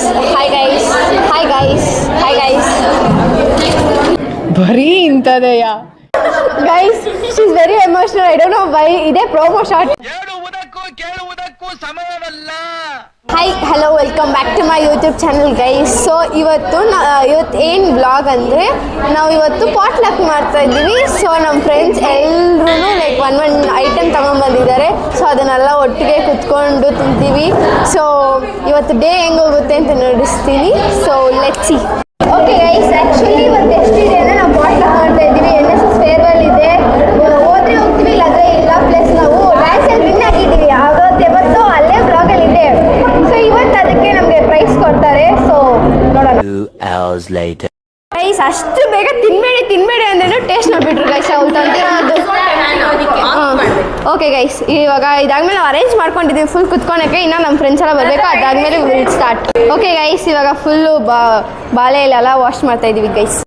Hi guys. Hi guys. Hi guys. ಬರೀ ಇಂಥದೆಯಾ Guys, she's very emotional. I don't know why. ಇದೇ promo shot. ಕೇಳುವುದಕ್ಕೂ ಸಮಯವಲ್ಲ. Hi, hello, welcome back to my YouTube channel guys. So ಇವತ್ತು ಏನು vlog ಅಂದರೆ ನಾವು ಇವತ್ತು potluck ಮಾಡ್ತಾ ಇದ್ದೀವಿ. So ನಮ್ಮ ಫ್ರೆಂಡ್ಸ್ ಎಲ್ಲರೂ ಲೈಕ್ ಒಂದು ಐಟಮ್ ತಗೊಂಡ್ಬಂದಿದ್ದಾರೆ. ಸೊ ಅದನ್ನೆಲ್ಲ ಒಟ್ಟಿಗೆ ಕುತ್ಕೊಂಡು ತಿಂತೀವಿ. ಸೊ ಇವತ್ತು ಡೇ ಹೆಂಗೆ ಹೋಗುತ್ತೆ ಅಂತ ನೋಡಿಸ್ತೀನಿ. So let's see. Okay guys, actually ಇವತ್ತು ಎಷ್ಟಿದೆ ಅಂದರೆ ನಾವು ಪಾಟ್ಲಕ್ ಮಾಡ್ತಾ ಇದ್ದೀವಿ. NSS ಫೇರ್ವೆಲ್ ಇದೆ. ಹೋದ್ರೆ ಹೋಗ್ತೀವಿ, ಇಲ್ಲಾಂದರೆ ಇಲ್ಲ. ಪ್ಲಸ್ ನಾವು ಡ್ಯಾನ್ಸಲ್ಲಿ ವಿನ್ ಆಗಿದ್ದೀವಿ. ಅವತ್ತು ಅಲ್ಲೇ ವ್ಲಾಗಲ್ಲಿ ಇದೆ. ಸೊ ಇವತ್ತು ಅದಕ್ಕೆ ನಮಗೆ ಪ್ರೈಸ್ ಕೊಡ್ತಾರೆ. ಸೊ ನೋಡೋಣ. 2 hours later. ಗೈಸ್, ಅಷ್ಟು ಬೇಗ ತಿನ್ಬೇಡಿ ಅಂದ್ರೂ ಟೇಸ್ಟ್ ನೋಡ್ಬಿಟ್ರು ಗೈಸ್. ಅವ್ರು ತಂದಿರೋದು. ಓಕೆ ಗೈಸ್, ಇವಾಗ ಇದಾದ್ಮೇಲೆ ನಾವು ಅರೇಂಜ್ ಮಾಡ್ಕೊಂಡಿದ್ದೀವಿ ಫುಲ್ ಕುತ್ಕೊಳಕ್ಕೆ. ಇನ್ನು ನಮ್ಮ ಫ್ರೆಂಡ್ಸ್ ಎಲ್ಲ ಬರಬೇಕು. ಅದಾದ್ಮೇಲೆ ವಿಲ್ ಸ್ಟಾರ್ಟ್. ಓಕೆ ಗೈಸ್, ಇವಾಗ ಫುಲ್ಲು ಬಾಳೆ ಎಲ್ಲ ವಾಶ್ ಮಾಡ್ತಾ ಇದ್ದೀವಿ ಗೈಸ್.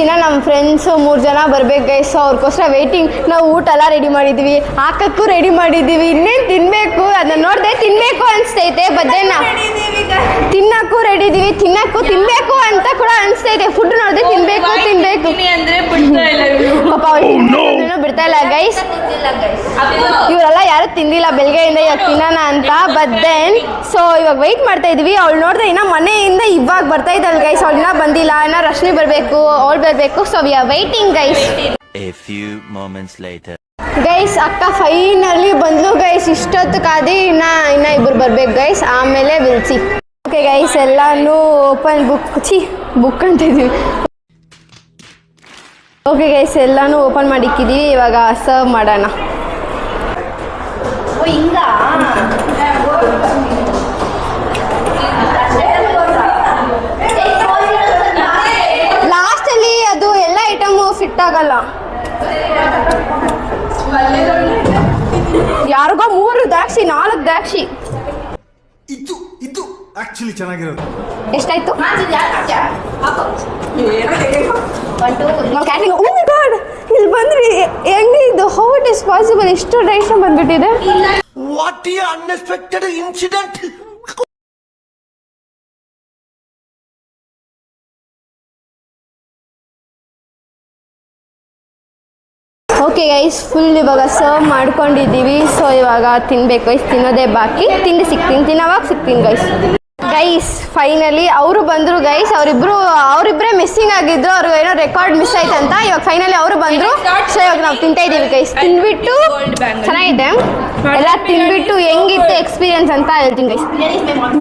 ಇನ್ನು ನಮ್ಮ ಫ್ರೆಂಡ್ಸು 3 ಜನ ಬರ್ಬೇಕು ಗೈಸ್. ಅವ್ರಿಗೋಸ್ಕರ ವೇಟಿಂಗ್. ನಾವು ಊಟ ಎಲ್ಲ ರೆಡಿ ಮಾಡಿದ್ದೀವಿ, ಹಾಕಕ್ಕೂ ರೆಡಿ ಮಾಡಿದ್ದೀವಿ. ಇನ್ನೇನು ತಿನ್ನಬೇಕು, ಅದನ್ನ ನೋಡಿದೆ ತಿನ್ನಬೇಕು ಅನಿಸ್ತೈತೆ. ಬದ್ದೇನ ತಿನ್ನಕ್ಕೂ ರೆಡಿ ಇದ್ದೀವಿ, ತಿನ್ನಬೇಕು ಅಂತ ಕೂಡ ಅನಿಸ್ತೈತೆ. ಫುಡ್ ನೋಡಿದೆ ತಿನ್ನಬೇಕು ಪಾಪ ಬಿಡ್ತಾ ಇಲ್ಲ ಗೈಸ್. ಇವರೆಲ್ಲ ಯಾರು ತಿಂದಿಲ್ಲ ಬೆಳಗ್ಗೆಯಿಂದ, ಇವಾಗ ತಿನ್ನೋಣ ಅಂತ. ಬಟ್ ದೆನ್ ಸೊ ಇವಾಗ ವೆಯ್ಟ್ ಮಾಡ್ತಾ ಇದೀವಿ. ಅವಳು ನೋಡಿದ್ರೆ ಇನ್ನ ಮನೆಯಿಂದ ಇವಾಗ ಬರ್ತಾ ಇದ್ದಲ್ಲ ಗೈಸ್. ಅವಳು ಇನ್ನೂ ಬಂದಿಲ್ಲ. ಇನ್ನ ರಶ್ಮಿ ಬರಬೇಕು, ಅವಳು ಬರಬೇಕು. So we are waiting guys. A few moments later. Guys, ಅಕ್ಕ ಫೈನಲಿ ಬಂದ್ಲು ಗೈಸ್. ಇಷ್ಟೊತ್ತು ಕಾದಿ ಇನ್ನ ಇಬ್ಬರು ಬರ್ಬೇಕು ಗೈಸ್. ಆಮೇಲೆ ವಿಲ್ಸಿ. ಓಕೆ ಗೈಸ್, ಎಲ್ಲಾನು ಓಪನ್ ಬುಕ್ ಅಂತ ಇದೀವಿ. ಓಕೆ ಗೈಸ್, ಎಲ್ಲಾನು ಓಪನ್ ಮಾಡಿಕ್ಕಿದ್ದೀವಿ. ಇವಾಗ ಸರ್ವ್ ಮಾಡೋಣ. ಲಾಸ್ಟಲ್ಲಿ ಅದು ಎಲ್ಲ ಐಟಮು ಫಿಟ್ ಆಗಲ್ಲ. ಯಾರಿಗೋ 3 ದ್ರಾಕ್ಷಿ 4 ದ್ರಾಕ್ಷಿ. ಇದು ಆಕ್ಚುಲಿ ಚೆನ್ನಾಗಿರೋದು. ಎಷ್ಟಾಯ್ತು? ಇಲ್ಲಿ ಬಂದ್ರಿ ಹೆಂಗೆ ಇದು? How it is possible? ಇಷ್ಟು ರೈಸ್ ಬಂದ್ಬಿಟ್ಟಿದೆ. ವಾಟ್ ಈ unexpected incident. Okay guys, full ಇವಾಗ ಸರ್ವ್ ಮಾಡ್ಕೊಂಡಿದ್ದೀವಿ. ಸೊ ಇವಾಗ ತಿನ್ಬೇಕು ಗೈಸ್. ತಿನ್ನೋದೇ ಬಾಕಿ. ತಿನ್ನೋವಾಗ ಸಿಗ್ತೀನಿ ಗೈಸ್. ಗೈಸ್ ಫೈನಲಿ ಅವರು ಬಂದರು ಗೈಸ್. ಅವರಿಬ್ಬರೇ ಮಿಸ್ಸಿಂಗ್ ಆಗಿದ್ರು. ಅವ್ರಿಗೆ ಏನೋ ರೆಕಾರ್ಡ್ ಮಿಸ್ ಆಯ್ತಂತ. ಇವಾಗ ಫೈನಲಿ ಅವರು ಬಂದರು. ಸೊ ಇವಾಗ ನಾವು ತಿಂತಾ ಇದ್ದೀವಿ ಗೈಸ್. ತಿನ್ಬಿಟ್ಟು ಚೆನ್ನಾಗಿದೆ ಎಲ್ಲ ತಿನ್ಬಿಟ್ಟು ಹೆಂಗಿತ್ತು ಎಕ್ಸ್ಪೀರಿಯನ್ಸ್ ಅಂತ ಹೇಳ್ತೀನಿ ಗೈಸ್.